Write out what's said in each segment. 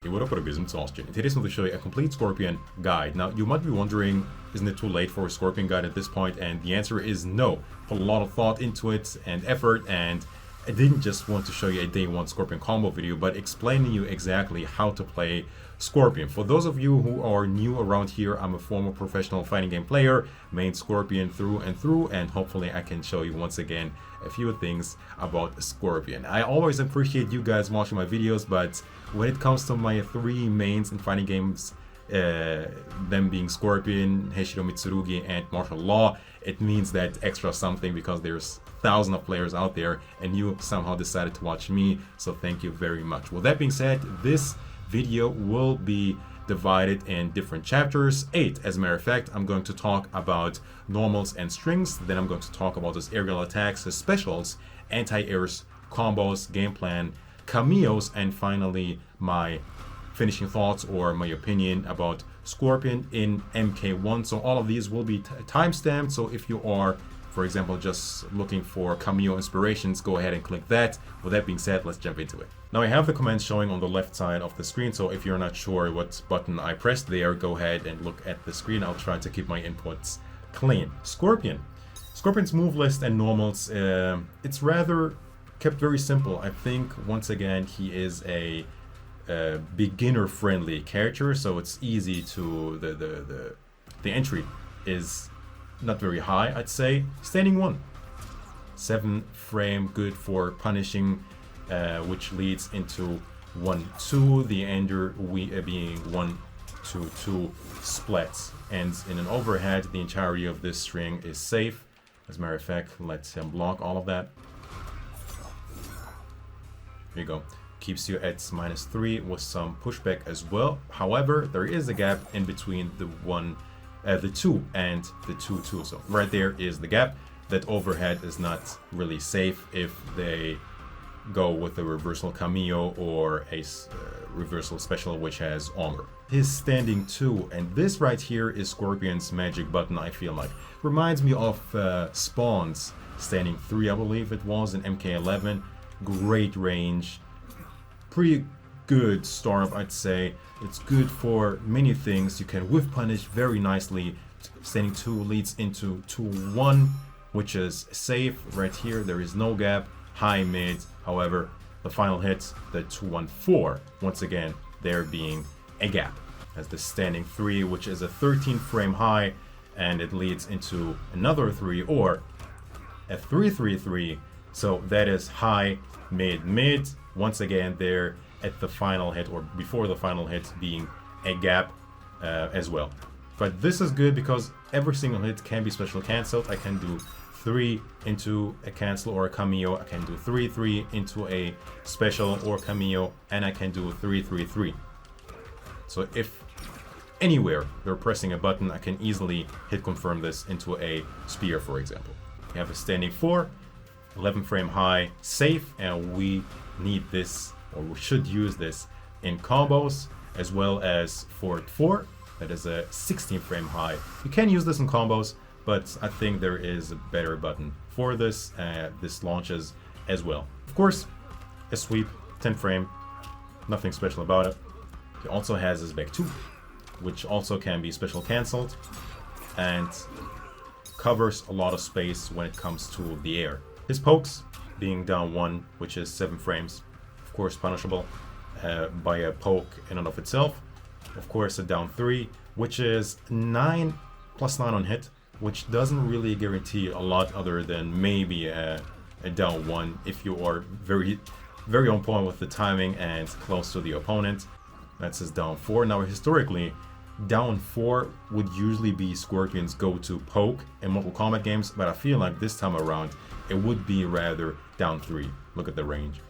Hey, what up, guys? It's Austin. Today I'm going to show you a complete Scorpion guide. Now, you might be wondering, isn't it too late for a Scorpion guide at this point? And the answer is no. Put a lot of thought into it and effort, and I didn't just want to show you a day one Scorpion combo video, but explaining you exactly how to play Scorpion. For those of you who are new around here, I'm a former professional fighting game player, main Scorpion through and through, and hopefully I can show you once again a few things about Scorpion. I always appreciate you guys watching my videos, but when it comes to my three mains in fighting games, them being Scorpion, Heshiro Mitsurugi, and Martial Law, it means that extra something because there's thousands of players out there and you somehow decided to watch me, so thank you very much. With that being said, this video will be divided in different chapters, 8 as a matter of fact. I'm going to talk about normals and strings, then I'm going to talk about his aerial attacks, his specials, anti-airs, combos, game plan, cameos, and finally my finishing thoughts or my opinion about Scorpion in MK1. So all of these will be timestamped, so if you are, for example, just looking for cameo inspirations, go ahead and click that. With that being said, let's jump into it. Now I have the commands showing on the left side of the screen, so if you're not sure what button I pressed there, go ahead and look at the screen. I'll try to keep my inputs clean. Scorpion. Scorpion's move list and normals, it's rather kept very simple. I think once again he is a beginner friendly character, so it's easy to the entry is not very high, I'd say. Standing 1, 7 frame, good for punishing, which leads into 1-2, the ender being 1-2-2 splits, and in an overhead the entirety of this string is safe. As a matter of fact, let's him block all of that. Here you go. Keeps you at -3 with some pushback as well. However, there is a gap in between the 2 and the 2-2. So right there is the gap. That overhead is not really safe if they go with a reversal cameo or a reversal special which has armor. His standing 2, and this right here is Scorpion's magic button, I feel like. Reminds me of Spawn's standing 3, I believe it was, in MK11. Great range. Pretty good startup, I'd say. It's good for many things. You can whiff punish very nicely. Standing 2 leads into 2-1, which is safe. Right here, there is no gap. High mid, however, the final hit, the 2-1-4, once again, there being a gap. As the standing 3, which is a 13 frame high, and it leads into another 3 or a 3-3-3. So that is high, mid, mid. Once again, there at the final hit or before the final hit being a gap as well. But this is good because every single hit can be special cancelled. I can do 3 into a cancel or a cameo. I can do 3-3 into a special or cameo, and I can do 3-3-3. So if anywhere they're pressing a button, I can easily hit confirm this into a spear, for example. We have a standing 4, 11 frame high, safe, and we need this, or we should use this in combos, as well as for 4, that is a 16 frame high. You can use this in combos, but I think there is a better button for this. This launches as well. Of course, a sweep, 10 frame, nothing special about it. He also has his back 2, which also can be special cancelled, and covers a lot of space when it comes to the air. His pokes, being down 1, which is 7 frames, of course punishable by a poke in and of itself. Of course a down 3, which is 9 +9 on hit, which doesn't really guarantee a lot other than maybe a down 1 if you are very on point with the timing and close to the opponent. That's his down 4. Now historically, down 4 would usually be Scorpion's go-to poke in Mortal Kombat games, but I feel like this time around it would be rather down 3. Look at the range.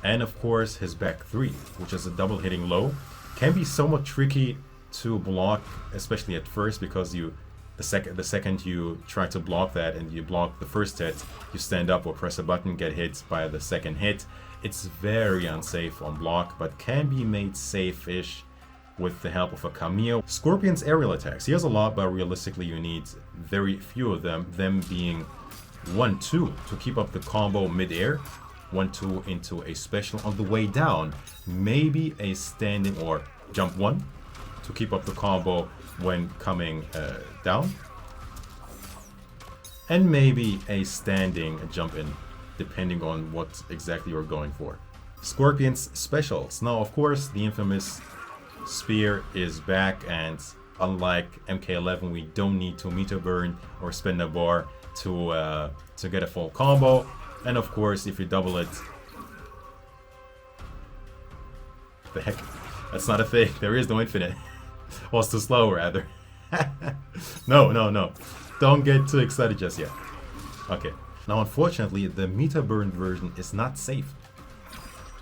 And of course his back 3, which is a double hitting low, can be somewhat tricky to block, especially at first, because the second you try to block that and you block the first hit, you stand up or press a button, get hit by the second hit. It's very unsafe on block, but can be made safe-ish with the help of a cameo. Scorpion's aerial attacks, he has a lot, but realistically you need very few of them being 1-2 to keep up the combo mid-air. 1-2 into a special on the way down. Maybe a standing or jump 1 to keep up the combo when coming down. And maybe a standing jump in, depending on what exactly you're going for. Scorpion's specials. Now, of course, the infamous spear is back, and unlike MK11, we don't need to meter burn or spend a bar to get a full combo. And of course, if you double it, the heck, that's not a thing. There is no infinite. Well, it's too slow, rather. No. Don't get too excited just yet. Okay. Now, unfortunately, the meter burn version is not safe.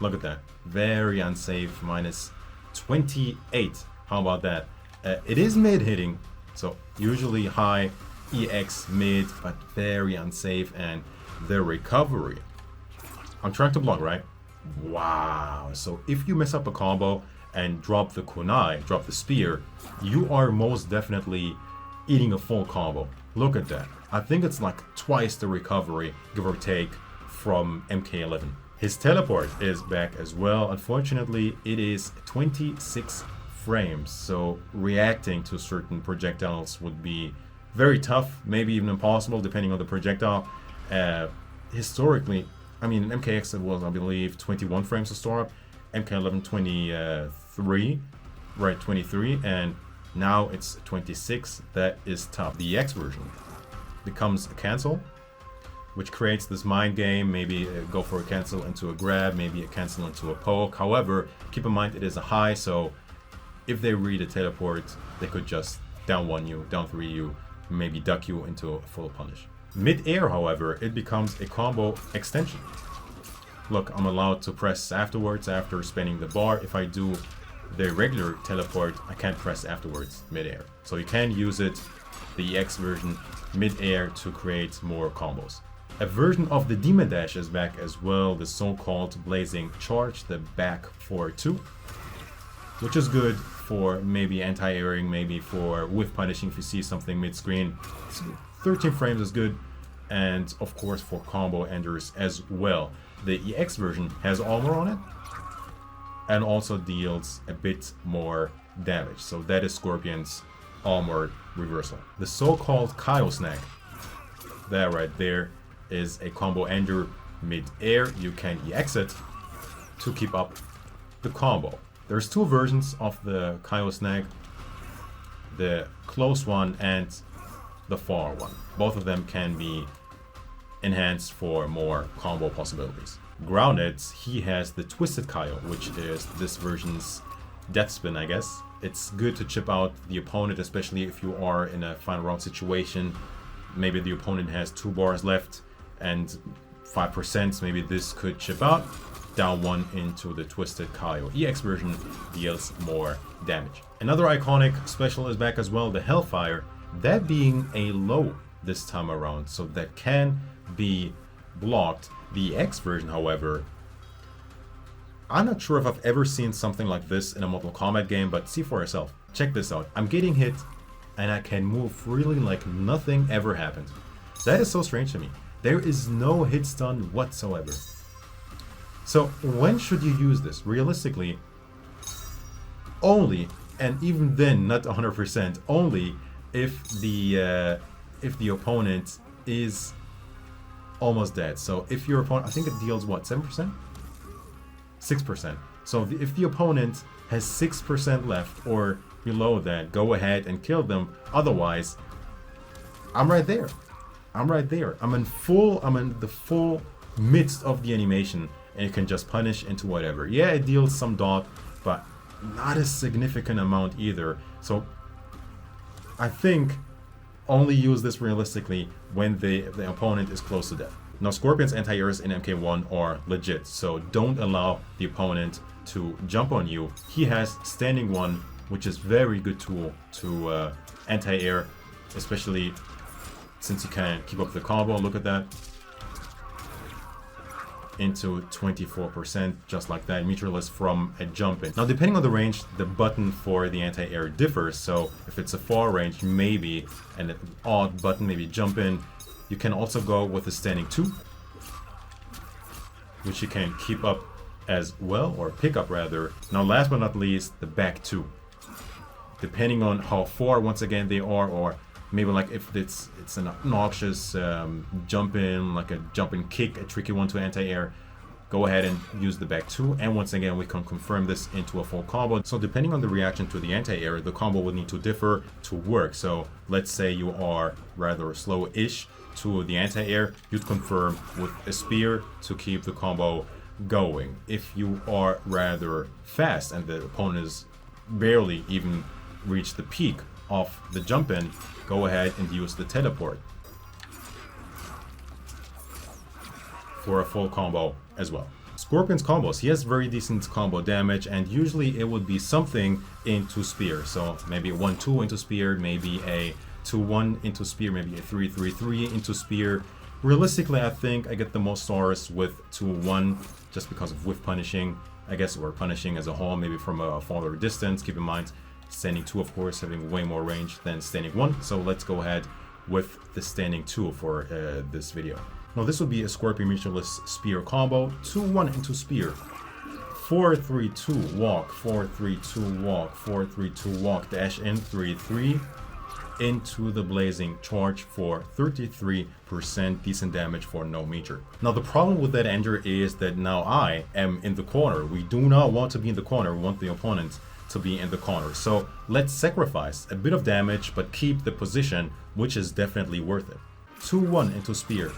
Look at that. Very unsafe. Minus 28. How about that? It is mid hitting, so usually high EX mid, but very unsafe. And the recovery. I'm trying to block, right? Wow. So if you mess up a combo and drop the kunai, drop the spear, you are most definitely eating a full combo. Look at that. I think it's like twice the recovery, give or take, from MK11. His teleport is back as well. Unfortunately, it is 26 frames, so reacting to certain projectiles would be very tough, maybe even impossible, depending on the projectile. Historically, I mean, in MKX it was, I believe, 21 frames to store up, MK11 23, right, 23, and now it's 26. That is tough. The EX version becomes a cancel, which creates this mind game. Maybe go for a cancel into a grab, maybe a cancel into a poke. However, keep in mind it is a high, so if they read a teleport, they could just down 1 you, down 3 you, maybe duck you into a full punish. Mid-air, however, it becomes a combo extension. Look, I'm allowed to press afterwards after spinning the bar. If I do the regular teleport, I can't press afterwards mid-air. So you can use it, the EX version, mid-air to create more combos. A version of the Demon Dash is back as well, the so-called Blazing Charge, the back 4-2, which is good for maybe anti-airing, maybe for whiff punishing if you see something mid-screen. 13 frames is good, and of course for combo enders as well. The EX version has armor on it, and also deals a bit more damage. So that is Scorpion's armored reversal. The so-called Kaio Snag, that right there is a combo ender mid-air. You can EX it to keep up the combo. There's two versions of the Kaio Snag, the close one and the far one. Both of them can be enhanced for more combo possibilities. Grounded, he has the Twisted Kaio, which is this version's death spin, I guess. It's good to chip out the opponent, especially if you are in a final round situation. Maybe the opponent has 2 bars left and 5%, maybe this could chip out. Down 1 into the Twisted Kaio. EX version deals more damage. Another iconic special is back as well, the Hellfire. That being a low this time around, so that can be blocked. The EX version, however, I'm not sure if I've ever seen something like this in a Mortal Kombat game, but see for yourself. Check this out. I'm getting hit, and I can move freely like nothing ever happened. That is so strange to me. There is no hit stun whatsoever. So when should you use this? Realistically, only, and even then not 100%, only if the opponent is almost dead. So if your opponent, I think it deals what, 7%? 6%. So if the opponent has 6% left or below that, go ahead and kill them. Otherwise, I'm right there. I'm right there. I'm in the full midst of the animation, and you can just punish into whatever. Yeah, it deals some dot, but not a significant amount either. So I think only use this realistically when the opponent is close to death. Now, Scorpion's anti-airs in MK1 are legit, so don't allow the opponent to jump on you. He has standing 1, which is very good tool to anti-air, especially since you can keep up the combo. Look at that. Into 24%, just like that, meterless from a jump in. Now, depending on the range, the button for the anti-air differs. So if it's a far range, maybe an odd button, maybe jump in. You can also go with a standing 2. which you can keep up as well, or pick up rather. Now last but not least, the back two. Depending on how far once again they are, or maybe like if it's an obnoxious jump in, like a jump and kick, a tricky one to anti-air, go ahead and use the back two, and once again we can confirm this into a full combo. So depending on the reaction to the anti-air, the combo will need to differ to work. So let's say you are rather slow-ish to the anti-air, you'd confirm with a spear to keep the combo going. If you are rather fast and the opponent is barely even reached the peak of the jump in, go ahead and use the teleport for a full combo as well. Scorpion's combos, he has very decent combo damage, and usually it would be something into spear. So maybe a 1-2 into spear, maybe a 2-1 into spear, maybe a 3-3-3 into spear. Realistically, I think I get the most stars with 2-1 just because of whiff punishing, I guess, or punishing as a whole, maybe from a farther distance. Keep in mind, standing 2 of course having way more range than standing 1. So let's go ahead with the standing 2 for this video. Now this would be a Scorpion Measureless Spear combo. 2-1 into spear. 4-3-2 walk, 4-3-2 walk, 4-3-2 walk, dash in, 3-3 into the blazing charge for 33% decent damage for no meter. Now the problem with that ender is that now I am in the corner. We do not want to be in the corner, we want the opponent to be in the corner. So let's sacrifice a bit of damage but keep the position, which is definitely worth it. 2-1 into spear.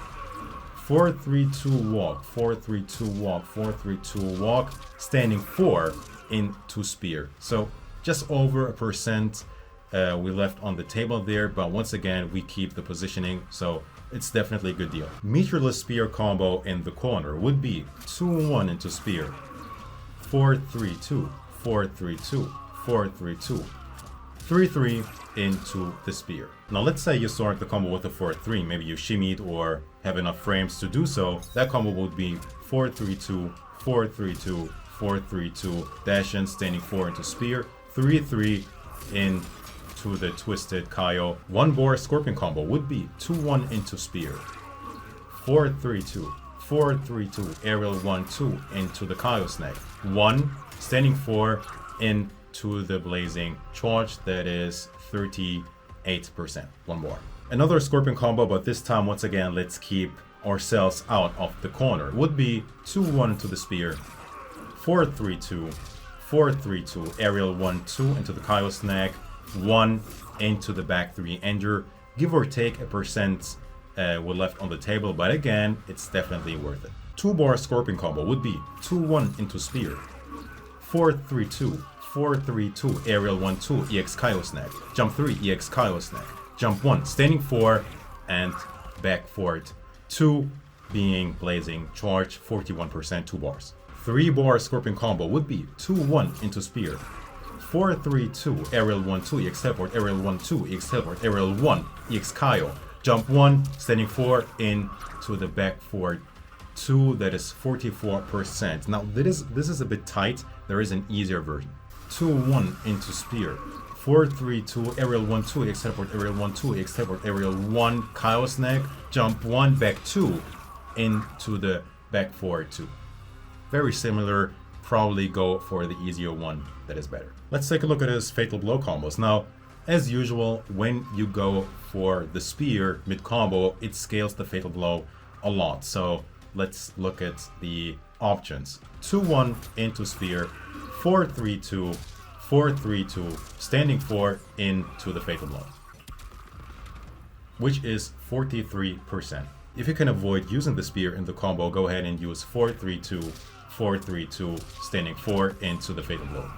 4-3-2 walk, 4-3-2 walk, 4-3-2 walk, standing 4 into spear. So just over a percent we left on the table there, but once again we keep the positioning, so it's definitely a good deal. Meterless spear combo in the corner would be 2-1 into spear, 4-3-2, 4-3-2, 4-3-2, 3-3 into the spear. Now let's say you start the combo with a 4-3, maybe you shimmied or have enough frames to do so. That combo would be 4-3-2, 4-3-2, 4-3-2, dash in, standing 4 into spear, 3-3 into the twisted Kaio. 1 bar Scorpion combo would be 2-1 into spear, 4-3-2, 4-3-2, aerial 1-2 into the Kaio snag, 1, standing 4 into the blazing charge, that is 38%, 1 more. Another Scorpion combo, but this time once again let's keep ourselves out of the corner, would be 2-1 into the spear, 4-3-2, 4-3-2, aerial 1-2 into the Kaio snag, 1 into the back 3 ender. Give or take a percent we're left on the table, but again it's definitely worth it. 2 bar Scorpion combo would be 2-1 into spear, 4-3-2, 4-3-2, aerial 1-2, EX Kaio snag, jump 3, EX Kaio snag, jump 1, standing 4, and back forward 2, being blazing charge, 41%, 2 bars. 3 bar Scorpion combo would be 2-1 into spear, 4-3-2, aerial 1-2, EX teleport, aerial 1-2, EX teleport, aerial 1, EX Kaio, jump 1, standing 4 into the back forward 2, that is 44%. Now this is a bit tight, there is an easier version. 2-1 into spear, 4-3-2, aerial 1-2, EX teleport, aerial 1-2, EX teleport, aerial 1, Kaio snag, jump 1, back 2 into the back forward 2. Very similar, probably go for the easier one, that is better. Let's take a look at his Fatal Blow combos. Now, as usual, when you go for the spear mid-combo, it scales the Fatal Blow a lot. So let's look at the options. 2-1 into spear, 4-3-2, 4-3-2, standing 4 into the Fatal Blow, which is 43%. If you can avoid using the spear in the combo, go ahead and use 4-3-2, 4-3-2, standing 4 into the Fatal Blow.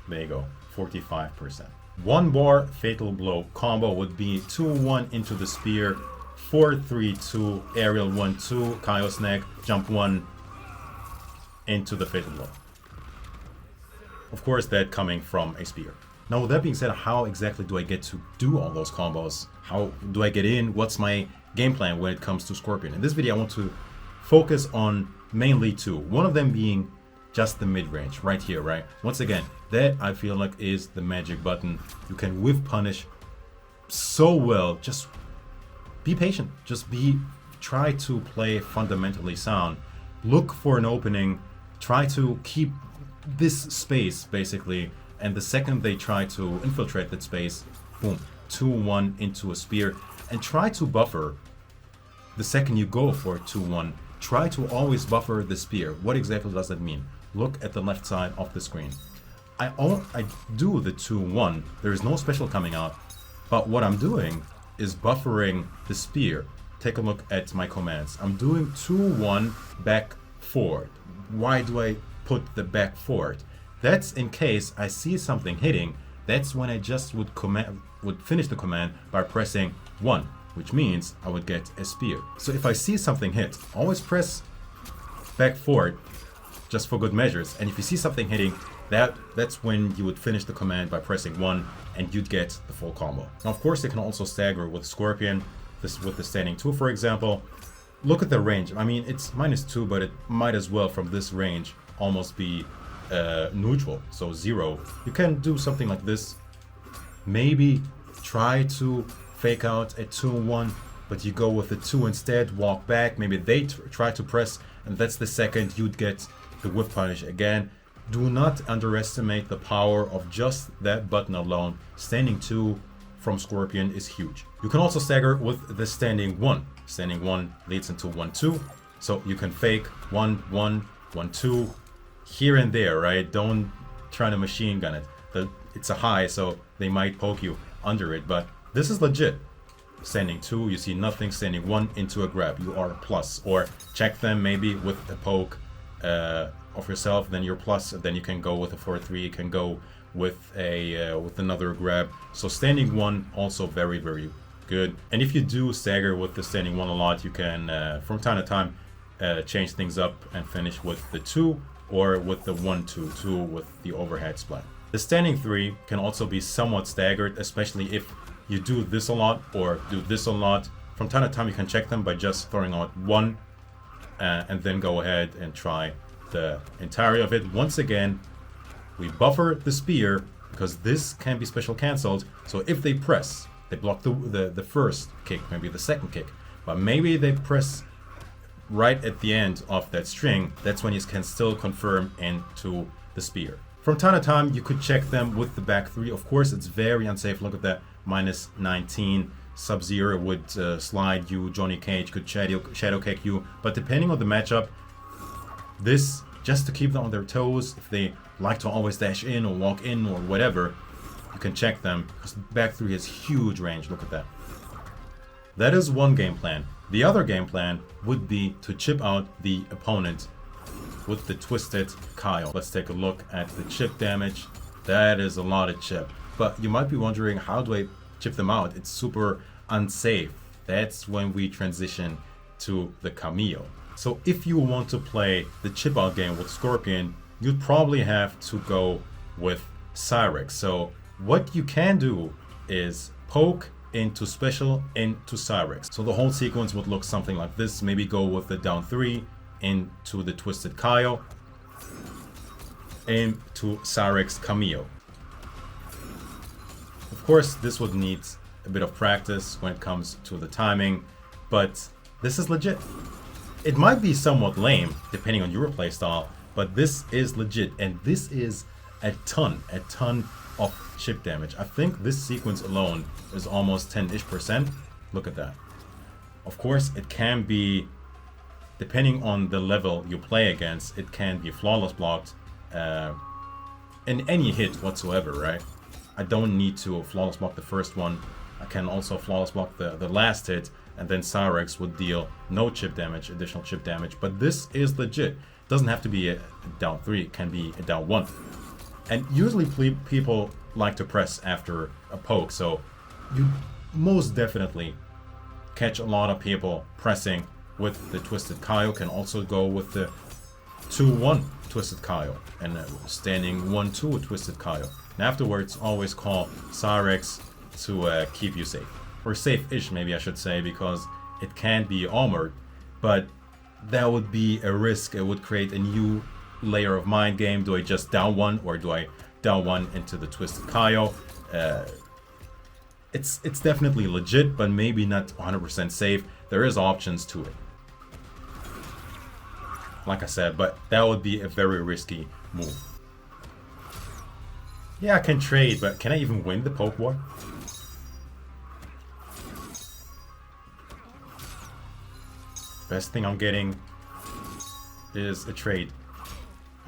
There you go, 45%. 1 bar Fatal Blow combo would be 2-1 into the spear, 4-3-2, aerial 1-2, Kaio snag, jump 1 into the Fatal Blow. Of course, that coming from a spear. Now, with that being said, how exactly do I get to do all those combos? How do I get in? What's my game plan when it comes to Scorpion? In this video, I want to focus on mainly 2. One of them being just the mid-range, right here, right? Once again, that I feel like is the magic button. You can whiff punish so well. Just be patient. Just be try to play fundamentally sound. Look for an opening, try to keep this space basically, and the second they try to infiltrate that space, boom, 2-1 into a spear, and try to buffer the second you go for 2-1. Try to always buffer the spear. What exactly does that mean? Look at the left side of the screen. I do the 2-1. There is no special coming out, but what I'm doing is buffering the spear. Take a look at my commands. I'm doing 2-1 back forward. Why do I put the back forward? That's in case I see something hitting. That's when I just would finish the command by pressing 1, which means I would get a spear. So if I see something hit, always press back forward just for good measures. And if you see something hitting, that's when you would finish the command by pressing 1 and you'd get the full combo. Now, of course, they can also stagger with Scorpion, with the standing 2, for example. Look at the range. I mean, it's -2, but it might as well from this range almost be neutral, so 0. You can do something like this. Maybe try to fake out a 2-1, but you go with the 2 instead, walk back. Maybe they try to press, and that's the second you'd get the whip punish again. Do not underestimate the power of just that button alone. Standing 2 from Scorpion is huge. You can also stagger with the standing 1. Standing 1 leads into 1-2, so you can fake 1-1, 1-2, here and there, right? Don't try to machine gun it. It's a high, so they might poke you under it, but this is legit. Standing 2, you see nothing. Standing 1 into a grab, you are a plus. Or check them maybe with a poke of yourself, then you're plus. Then you can go with a 4-3. You can go with with another grab. So standing 1 also very, very good. And if you do stagger with the standing 1 a lot, you can from time to time change things up and finish with the 2 or with the 1-2 with the overhead splat. The standing 3 can also be somewhat staggered, especially if you do this a lot or do this a lot. From time to time you can check them by just throwing out 1 and then go ahead and try the entirety of it. Once again, we buffer the spear because this can be special cancelled. So if they press, they block the first kick, maybe the second kick, but maybe they press right at the end of that string. That's when you can still confirm into the spear. From time to time, you could check them with the back 3. Of course, it's very unsafe. Look at that, -19. Sub-Zero would slide you. Johnny Cage could shadow kick you. But depending on the matchup, this, just to keep them on their toes, if they like to always dash in or walk in or whatever, you can check them, because back 3 has huge range. Look at that. That is one game plan. The other game plan would be to chip out the opponent with the Twisted Kyle. Let's take a look at the chip damage. That is a lot of chip. But you might be wondering, how do I chip them out? It's super unsafe. That's when we transition to the Cameo. So if you want to play the chip out game with Scorpion, you'd probably have to go with Cyrex. So what you can do is poke into special into Cyrex. So the whole sequence would look something like this. Maybe go with the down 3 into the Twisted Kyle into Cyrex Cameo. Of course, this would need a bit of practice when it comes to the timing, but this is legit. It might be somewhat lame depending on your playstyle, but this is legit, and this is a ton of chip damage. I think this sequence alone is almost 10-ish%. Look at that. Of course, it can be, depending on the level you play against, it can be flawless blocked in any hit whatsoever, right? I don't need to flawless block the first one. I can also flawless block the last hit, and then Cyrex would deal no chip damage, additional chip damage. But this is legit. It doesn't have to be a down 3, it can be a down 1. And usually people like to press after a poke, so you most definitely catch a lot of people pressing with the Twisted Kyle. Can also go with the 2-1 Twisted Kyle and standing 1-2 Twisted Kyle. And afterwards, always call Cyrex to keep you safe. Or safe-ish, maybe I should say, because it can be armored, but that would be a risk. It would create a new layer of mind game. Do I just down 1, or do I down 1 into the Twisted Kyle? It's definitely legit, but maybe not 100% safe. there is options to it. Like I said, but that would be a very risky move. Yeah, I can trade, but can I even win the poke war? Best thing I'm getting is a trade.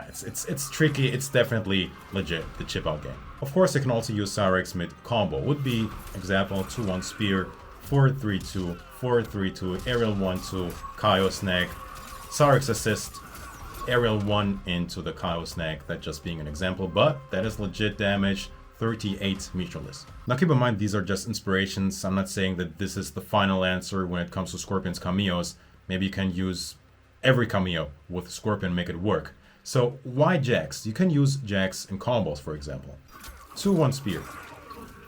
It's tricky. It's definitely legit, the chip out game. Of course, I can also use Cyrix mid combo. Would be example 2-1 spear, 4-3-2, 4-3-2, aerial 1-2, Kameos snag, Cyrix assist, aerial 1 into the Kameos snag. That just being an example, but that is legit damage. 38 meterless. Now keep in mind, these are just inspirations. I'm not saying that this is the final answer when it comes to Scorpion's Kameos. Maybe you can use every Kameo with Scorpion, make it work. So why Jax? You can use Jax in combos, for example. 2-1 spear,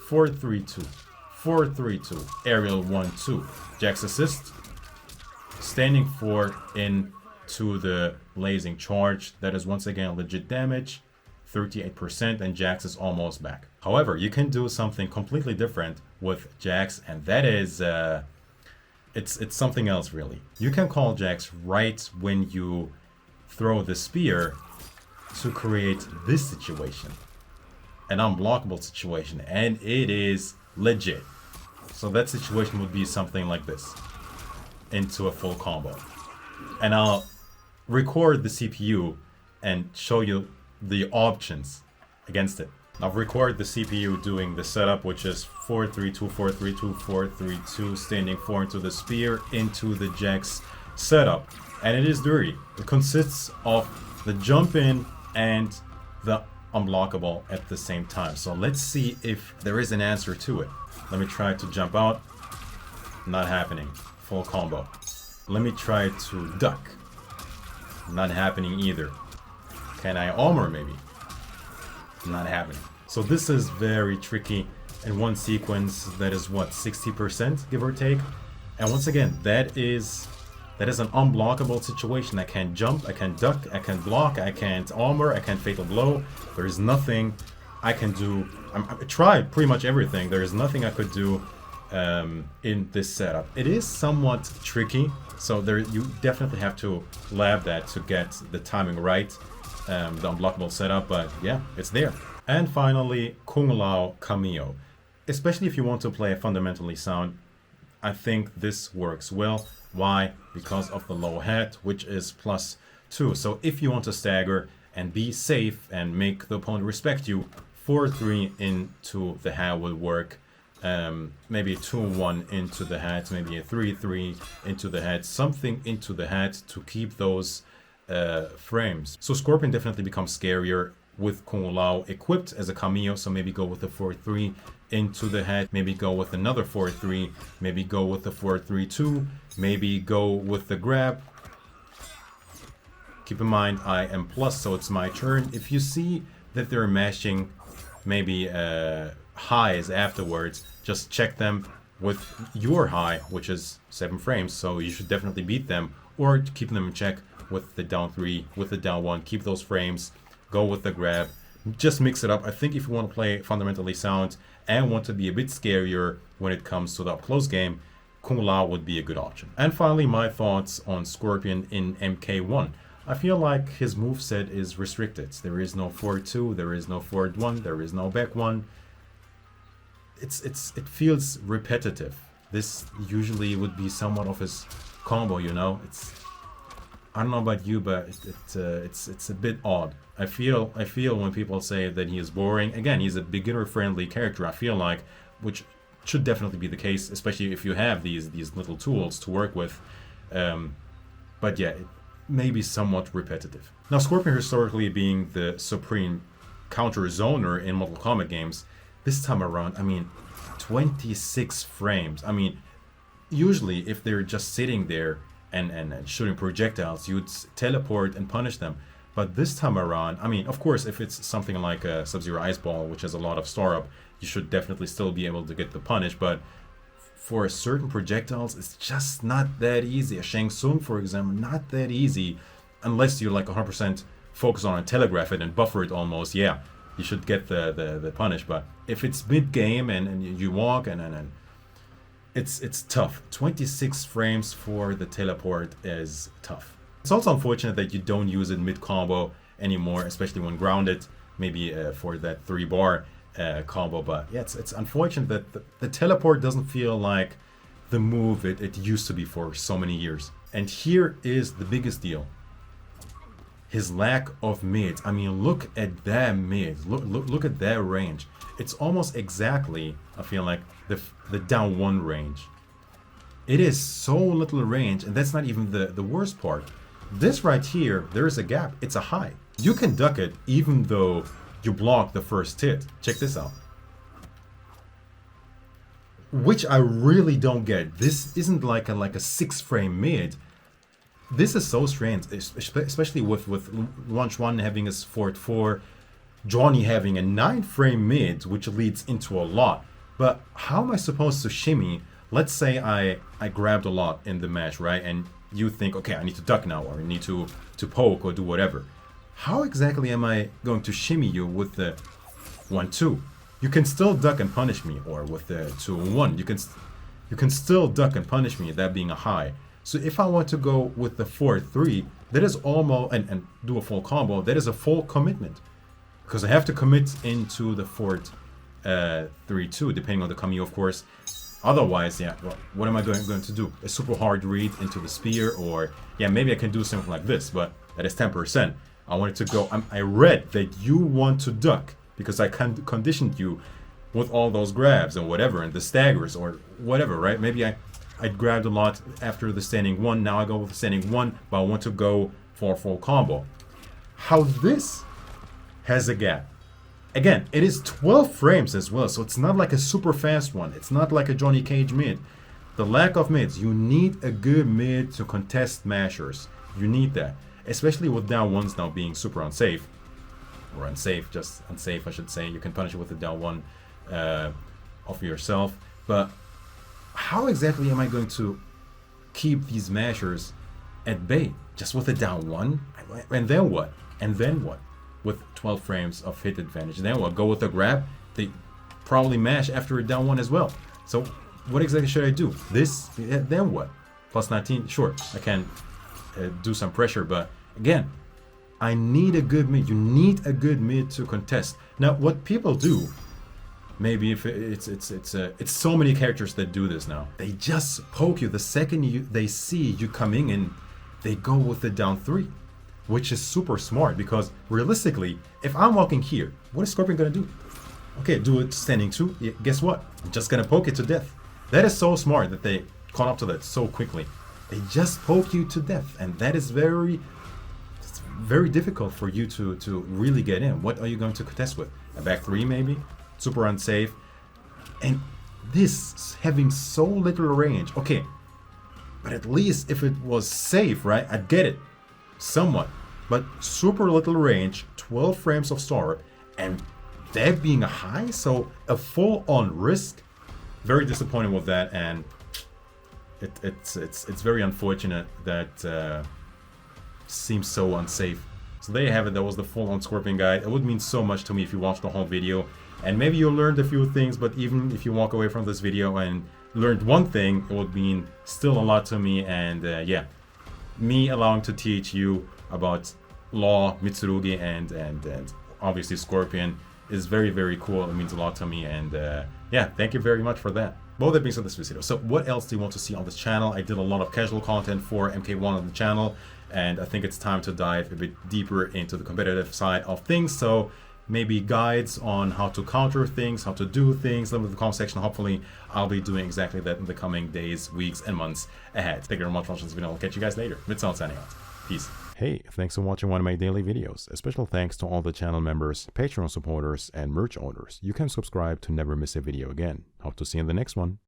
4-3-2, 4-3-2, aerial 1-2. Jax assist, standing 4 into the blazing charge. That is once again legit damage, 38%, and Jax is almost back. However, you can do something completely different with Jax, and that is it's something else really. You can call Jax right when you throw the spear to create this situation, an unblockable situation, and it is legit. So that situation would be something like this into a full combo, and I'll record the CPU and show you the options against it. I'll record the CPU doing the setup, which is 4-3-2, 4-3-2, 4-3-2, standing 4 into the spear, into the Jax setup. And it is dirty. It consists of the jump in and the unblockable at the same time. So let's see if there is an answer to it. Let me try to jump out. Not happening. Full combo. Let me try to duck. Not happening either. Can I armor maybe? Not happening. So this is very tricky. In one sequence, that is what, 60%, give or take. And once again, that is an unblockable situation. I can't jump, I can't duck, I can't block, I can't armor, I can't fatal blow. There is nothing I can do. I tried pretty much everything. There is nothing I could do in this setup. It is somewhat tricky, so there you definitely have to lab that to get the timing right, the unblockable setup, but yeah, it's there. And finally, Kung Lao Kameo. Especially if you want to play fundamentally sound, I think this works well. Why? Because of the low head, which is +2. So if you want to stagger and be safe and make the opponent respect you, 4-3 into the head will work. Maybe a 2-1 into the head, maybe a 3-3 into the head, something into the head to keep those frames. So Scorpion definitely becomes scarier with Kung Lao equipped as a Kameo, so maybe go with a 4-3 into the head, maybe go with another 4-3, maybe go with the 4-3-2, maybe go with the grab. Keep in mind, I am plus, so it's my turn. If you see that they're mashing maybe highs afterwards, just check them with your high, which is 7 frames, so you should definitely beat them, or keep them in check with the down 3, with the down 1, keep those frames, go with the grab, just mix it up. I think if you want to play fundamentally sound and want to be a bit scarier when it comes to the up-close game, Kung Lao would be a good option. And finally, my thoughts on Scorpion in MK1. I feel like his moveset is restricted. There is no 4-2, there is no forward 1, there is no back 1. It feels repetitive. This usually would be somewhat of his combo, you know. I don't know about you, but it's a bit odd. I feel when people say that he is boring. Again, he's a beginner-friendly character. I feel like, which should definitely be the case, especially if you have these little tools to work with. But yeah, it may be somewhat repetitive. Now, Scorpion historically being the supreme counter zoner in Mortal Kombat games, this time around, I mean, 26 frames. I mean, usually if they're just sitting there and shooting projectiles, you'd teleport and punish them. But this time around, I mean, of course, if it's something like a Sub-Zero Ice Ball, which has a lot of star up, you should definitely still be able to get the punish. But for certain projectiles, it's just not that easy. A Shang Tsung, for example, not that easy, unless you like 100% focus on it, telegraph it and buffer it almost. Yeah, you should get the punish. But if it's mid-game and you walk and it's tough. 26 frames for the teleport is tough. It's also unfortunate that you don't use it mid-combo anymore, especially when grounded, maybe for that 3-bar combo. But yeah, it's unfortunate that the teleport doesn't feel like the move it used to be for so many years. And here is the biggest deal. His lack of mids. I mean, look at that mid. Look at that range. It's almost exactly, I feel like, the down 1 range. It is so little range, and that's not even the worst part. This right here, there is a gap. It's a high. You can duck it even though you block the first hit. Check this out. Which I really don't get. This isn't like a 6-frame mid. This is so strange, especially with Launch 1 having a Fort 4, Johnny having a 9-frame mid, which leads into a lot. But how am I supposed to shimmy? Let's say I grabbed a lot in the match, right? And you think, okay, I need to duck now, or I need to poke or do whatever. How exactly am I going to shimmy you with the 1-2? You can still duck and punish me, or with the 2-1. You can still duck and punish me, that being a high. So if I want to go with the 4-3, that is almost, and do a full combo, that is a full commitment. Because I have to commit into the Fort 3-2, depending on the Cameo, of course. Otherwise, yeah, well, what am I going to do? A super hard read into the spear, or yeah, maybe I can do something like this, but that is 10%. I wanted to go, I read that you want to duck, because I conditioned you with all those grabs and whatever, and the staggers, or whatever, right? Maybe I grabbed a lot after the standing 1, now I go with the standing 1, but I want to go for a full combo. How this has a gap. Again, it is 12 frames as well, so it's not like a super fast one. It's not like a Johnny Cage mid. The lack of mids, you need a good mid to contest mashers. You need that, especially with down 1s now being super unsafe. Or unsafe, just unsafe I should say. You can punish it with the down 1 of yourself. But how exactly am I going to keep these mashers at bay? Just with a down 1? And then what? And then what? With 12 frames of hit advantage. Then what? Go with a grab? They probably mash after a down 1 as well. So what exactly should I do? This, then what? Plus 19, sure, I can do some pressure, but again, I need a good mid. You need a good mid to contest. Now, what people do, maybe if it's so many characters that do this now. They just poke you the second they see you coming in. They go with the down 3, which is super smart, because realistically, if I'm walking here, what is Scorpion gonna do? Okay, do it standing 2. Yeah, guess what? I'm just gonna poke it to death. That is so smart that they caught up to that so quickly. They just poke you to death, and that is very difficult for you to really get in. What are you going to contest with? A back 3 maybe? Super unsafe. And this having so little range. Okay, but at least if it was safe, right? I'd get it. Somewhat. But super little range, 12 frames of start, and that being a high, so a full-on risk. Very disappointed with that, and it's very unfortunate that seems so unsafe. So there you have it. That was the full-on Scorpion guide. It would mean so much to me if you watched the whole video, and maybe you learned a few things. But even if you walk away from this video and learned one thing, it would mean still a lot to me. And yeah, me allowing to teach you about Law, Mitsurugi, and obviously Scorpion is very, very cool. It means a lot to me, and yeah, thank you very much for that. Both that being said, this video. So what else do you want to see on this channel? I did a lot of casual content for MK1 on the channel, and I think it's time to dive a bit deeper into the competitive side of things. So maybe guides on how to counter things, how to do things, leave in the comment section. Hopefully I'll be doing exactly that in the coming days, weeks, and months ahead. Thank you very much for watching this video. I'll catch you guys later. Midsound signing out. Peace. Hey, thanks for watching one of my daily videos. A special thanks to all the channel members, Patreon supporters, and merch owners. You can subscribe to never miss a video again. Hope to see you in the next one.